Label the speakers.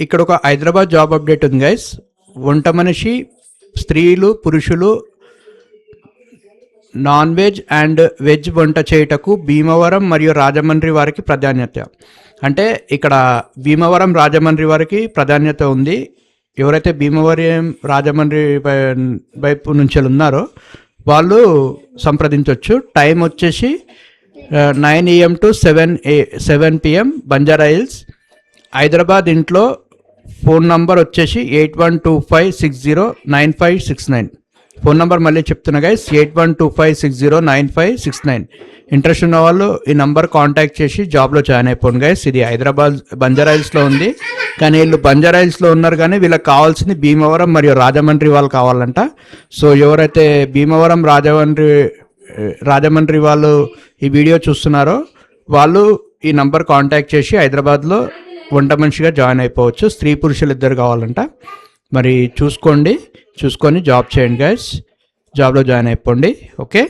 Speaker 1: ఇక్కడ ఒక Hyderabad job update ఉంది గైస్. వంట మనిషి, స్త్రీలు పురుషులు నాన్ వెజ్ అండ్ వెజ్ వంట చేయుటకు భీమవరం మరియు రాజమండ్రి వారికి ప్రాధాన్యత. అంటే ఇక్కడ భీమవరం రాజమండ్రి వారికి ప్రాధాన్యత ఉంది. ఎవరైతే భీమవరం రాజమండ్రి వైపు నుంచి ఉన్నారో వాళ్ళు సంప్రదించవచ్చు. టైం వచ్చేసి 9 AM to 7 PM Banjara hills. Hyderabad ఇంట్లో ఫోన్ నంబర్ వచ్చేసి 8125609569. ఫోన్ నెంబర్ మళ్ళీ చెప్తున్నా గైస్, 8125609569. ఇంట్రెస్ట్ ఉన్న వాళ్ళు ఈ నంబర్ కాంటాక్ట్ చేసి జాబ్లో జాయిన్ అయిపోండి గైస్. ఇది హైదరాబాద్ బంజారా హిల్స్లో ఉంది, కానీ వీళ్ళు బంజారా హిల్స్లో ఉన్నారు, కానీ వీళ్ళకి కావాల్సింది భీమవరం మరియు రాజమండ్రి వాళ్ళు కావాలంట. సో ఎవరైతే భీమవరం రాజమండ్రి వాళ్ళు ఈ వీడియో చూస్తున్నారో వాళ్ళు ఈ నంబర్ కాంటాక్ట్ చేసి హైదరాబాద్లో వంట మనిషిగా జాయిన్ అయిపోవచ్చు. స్త్రీ పురుషులు ఇద్దరు కావాలంట. మరి చూసుకొని జాబ్ చేయండి గైస్. జాబ్లో జాయిన్ అయిపోండి. ఓకే.